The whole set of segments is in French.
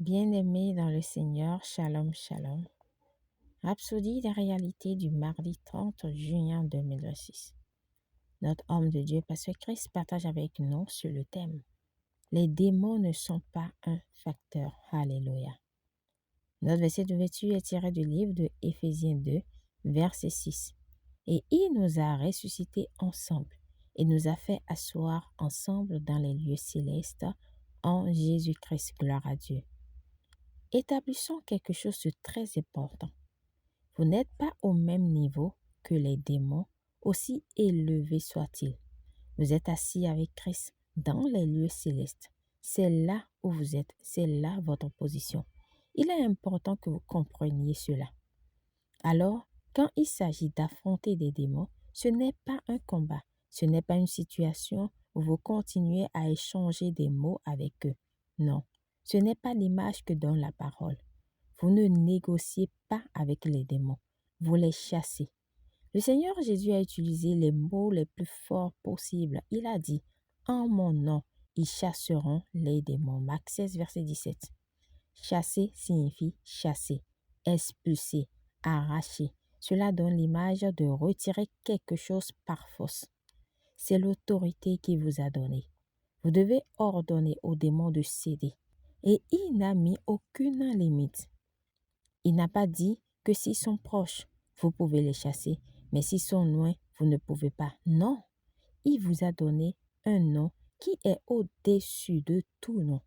Bien-aimés dans le Seigneur, shalom, shalom. Rhapsodie des réalités du mardi 30 juin 2026. Notre homme de Dieu, Pasteur Christ, partage avec nous sur le thème « Les démons ne sont pas un facteur ». Alléluia. Notre verset d'ouverture est tiré du livre de Éphésiens 2, verset 6. « Et il nous a ressuscités ensemble et nous a fait asseoir ensemble dans les lieux célestes en Jésus-Christ. » Gloire à Dieu. Établissons quelque chose de très important. Vous n'êtes pas au même niveau que les démons, aussi élevés soient-ils. Vous êtes assis avec Christ dans les lieux célestes. C'est là où vous êtes, c'est là votre position. Il est important que vous compreniez cela. Alors, quand il s'agit d'affronter des démons, ce n'est pas un combat, ce n'est pas une situation où vous continuez à échanger des mots avec eux. Non. Ce n'est pas l'image que donne la parole. Vous ne négociez pas avec les démons, vous les chassez. Le Seigneur Jésus a utilisé les mots les plus forts possibles. Il a dit, « En mon nom, ils chasseront les démons. » Marc 16, verset 17. Chasser signifie chasser, expulser, arracher. Cela donne l'image de retirer quelque chose par force. C'est l'autorité qu'il vous a donnée. Vous devez ordonner aux démons de céder. Et il n'a mis aucune limite. Il n'a pas dit que s'ils sont proches, vous pouvez les chasser, mais s'ils sont loin, vous ne pouvez pas. Non, il vous a donné un nom qui est au-dessus de tout nom,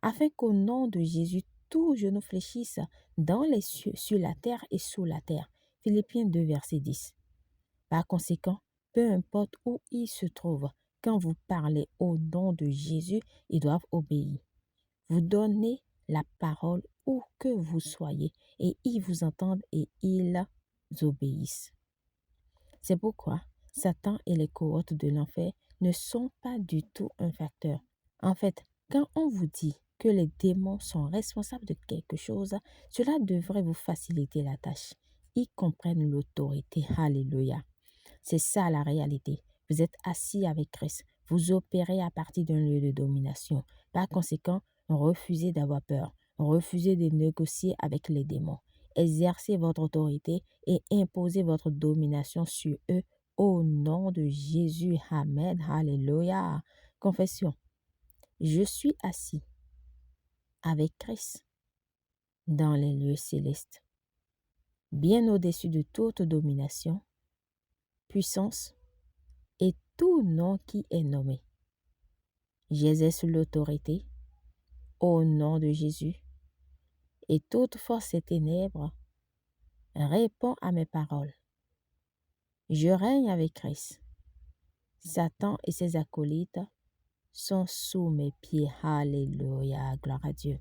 afin qu'au nom de Jésus, tout genou fléchisse dans les cieux, sur la terre et sous la terre. Philippiens 2, verset 10. Par conséquent, peu importe où ils se trouvent, quand vous parlez au nom de Jésus, ils doivent obéir. Vous donnez la parole où que vous soyez et ils vous entendent et ils obéissent. C'est pourquoi Satan et les cohortes de l'enfer ne sont pas du tout un facteur. En fait, quand on vous dit que les démons sont responsables de quelque chose, cela devrait vous faciliter la tâche. Ils comprennent l'autorité. Alléluia. C'est ça la réalité. Vous êtes assis avec Christ. Vous opérez à partir d'un lieu de domination. Par conséquent, refusez d'avoir peur. Refusez de négocier avec les démons. Exercez votre autorité et imposez votre domination sur eux au nom de Jésus. Amen. Alléluia. Confession. Je suis assis avec Christ dans les lieux célestes, bien au-dessus de toute domination, puissance et tout nom qui est nommé. J'exerce l'autorité au nom de Jésus et toute force et ténèbres répond à mes paroles. Je règne avec Christ. Satan et ses acolytes sont sous mes pieds. Alléluia, gloire à Dieu.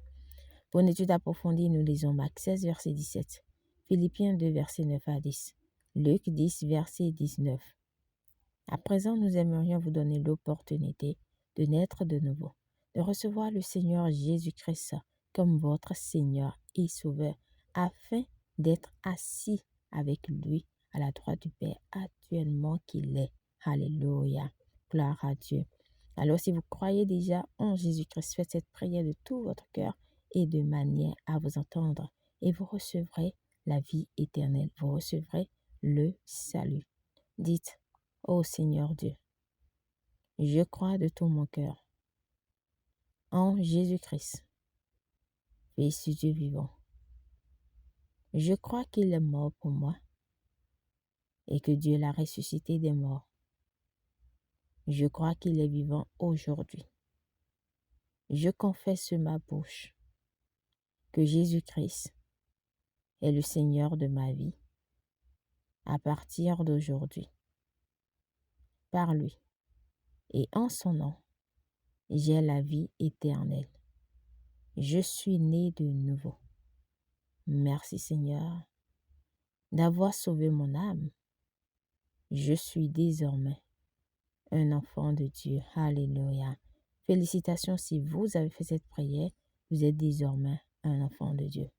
Pour une étude approfondie, nous lisons Marc 16, verset 17, Philippiens 2, verset 9 à 10, Luc 10, verset 19. À présent, nous aimerions vous donner l'opportunité de naître de nouveau, de recevoir le Seigneur Jésus-Christ comme votre Seigneur et Sauveur, afin d'être assis avec lui à la droite du Père actuellement qu'il est. Alléluia. Gloire à Dieu. Alors, si vous croyez déjà en Jésus-Christ, faites cette prière de tout votre cœur et de manière à vous entendre, et vous recevrez la vie éternelle. Vous recevrez le salut. Dites, ô Seigneur Dieu, je crois de tout mon cœur en Jésus-Christ, Fils du Dieu vivant. Je crois qu'il est mort pour moi et que Dieu l'a ressuscité des morts. Je crois qu'il est vivant aujourd'hui. Je confesse de ma bouche que Jésus-Christ est le Seigneur de ma vie à partir d'aujourd'hui. Par lui et en son nom, j'ai la vie éternelle. Je suis né de nouveau. Merci Seigneur d'avoir sauvé mon âme. Je suis désormais un enfant de Dieu. Alléluia. Félicitations si vous avez fait cette prière. Vous êtes désormais un enfant de Dieu.